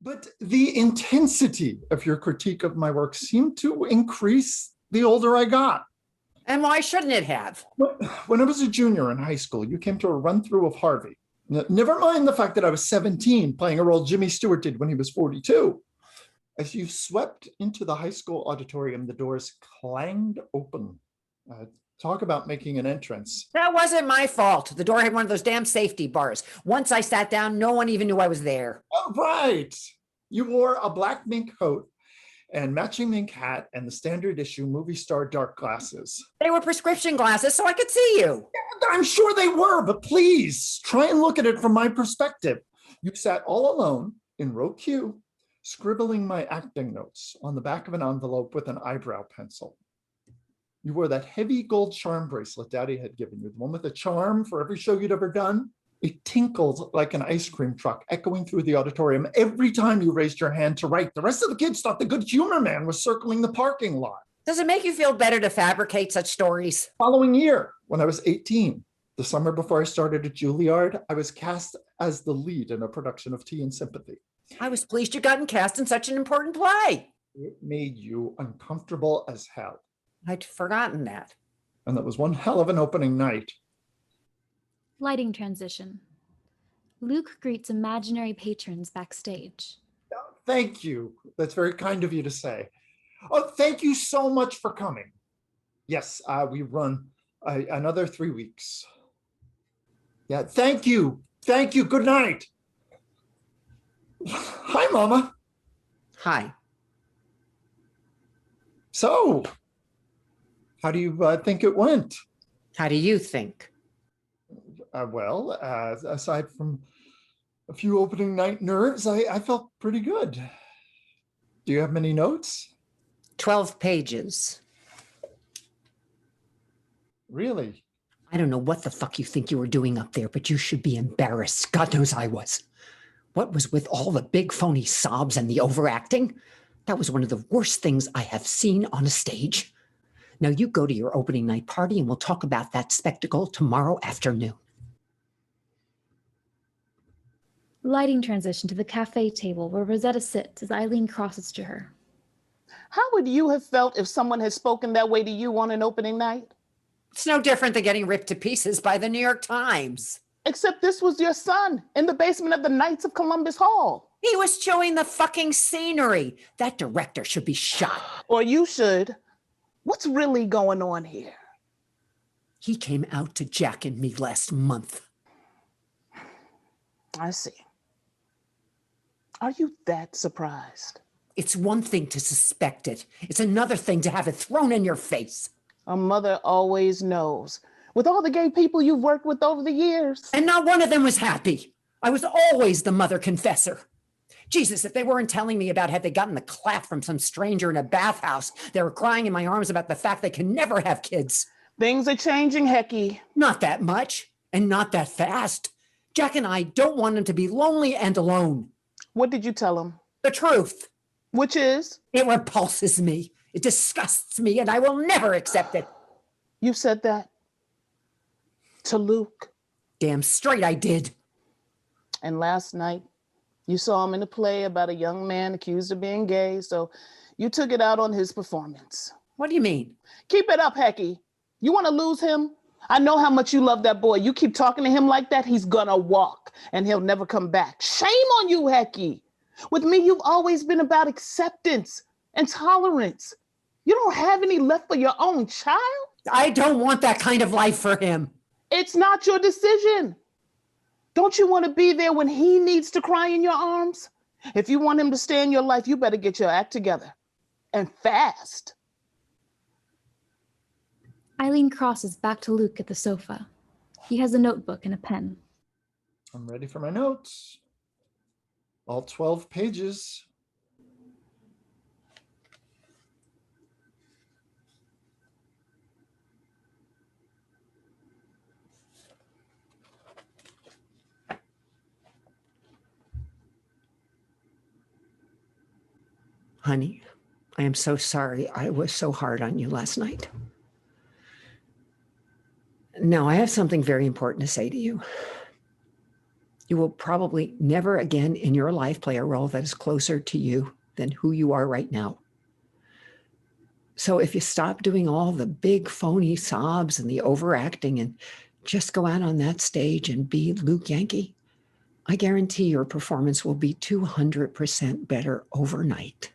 But the intensity of your critique of my work seemed to increase the older I got. And why shouldn't it have? When I was a junior in high school, you came to a run-through of Harvey. Never mind the fact that I was 17, playing a role Jimmy Stewart did when he was 42. As you swept into the high school auditorium, the doors clanged open. Talk about making an entrance. That wasn't my fault. The door had one of those damn safety bars. Once I sat down, no one even knew I was there. Oh, right. You wore a black mink coat and matching mink hat and the standard issue movie star dark glasses. They were prescription glasses, so I could see you. I'm sure they were, but please try and look at it from my perspective. You sat all alone in row Q, scribbling my acting notes on the back of an envelope with an eyebrow pencil. You wore that heavy gold charm bracelet Daddy had given you, the one with a charm for every show you'd ever done. It tinkled like an ice cream truck, echoing through the auditorium every time you raised your hand to write. The rest of the kids thought the good humor man was circling the parking lot. Does it make you feel better to fabricate such stories? Following year, when I was 18, the summer before I started at Juilliard, I was cast as the lead in a production of Tea and Sympathy. I was pleased you'd gotten cast in such an important play. It made you uncomfortable as hell. I'd forgotten that. And that was one hell of an opening night. Lighting transition. Luke greets imaginary patrons backstage. Thank you. That's very kind of you to say. Oh, thank you so much for coming. Yes, we run another 3 weeks. Yeah, thank you. Thank you. Good night. Hi, Mama. Hi. So, how do you think it went? How do you think? Well, aside from a few opening night nerves, I felt pretty good. Do you have many notes? 12 pages. Really? I don't know what the fuck you think you were doing up there, but you should be embarrassed. God knows I was. What was with all the big phony sobs and the overacting? That was one of the worst things I have seen on a stage. Now you go to your opening night party and we'll talk about that spectacle tomorrow afternoon. Lighting transition to the cafe table where Rosetta sits as Eileen crosses to her. How would you have felt if someone had spoken that way to you on an opening night? It's no different than getting ripped to pieces by the New York Times. Except this was your son in the basement of the Knights of Columbus Hall. He was chewing the fucking scenery. That director should be shot. Or you should. What's really going on here? He came out to Jack and me last month. I see. Are you that surprised? It's one thing to suspect it. It's another thing to have it thrown in your face. A mother always knows. With all the gay people you've worked with over the years. And not one of them was happy. I was always the mother confessor. Jesus, if they weren't telling me about had they gotten the clap from some stranger in a bathhouse, they were crying in my arms about the fact they can never have kids. Things are changing, Hecky. Not that much, and not that fast. Jack and I don't want him to be lonely and alone. What did you tell him? The truth. Which is? It repulses me. It disgusts me, and I will never accept it. You said that? To Luke? Damn straight I did. And last night, you saw him in a play about a young man accused of being gay, so you took it out on his performance. What do you mean? Keep it up, Hecky. You want to lose him? I know how much you love that boy. You keep talking to him like that, he's gonna walk, and he'll never come back. Shame on you, Hecky. With me, you've always been about acceptance and tolerance. You don't have any left for your own child? I don't want that kind of life for him. It's not your decision. Don't you want to be there when he needs to cry in your arms? If you want him to stay in your life, you better get your act together. And fast. Eileen crosses back to Luke at the sofa. He has a notebook and a pen. I'm ready for my notes. All 12 pages. Honey, I am so sorry I was so hard on you last night. Now, I have something very important to say to you. You will probably never again in your life play a role that is closer to you than who you are right now. So if you stop doing all the big phony sobs and the overacting and just go out on that stage and be Luke Yankee, I guarantee your performance will be 200% better overnight.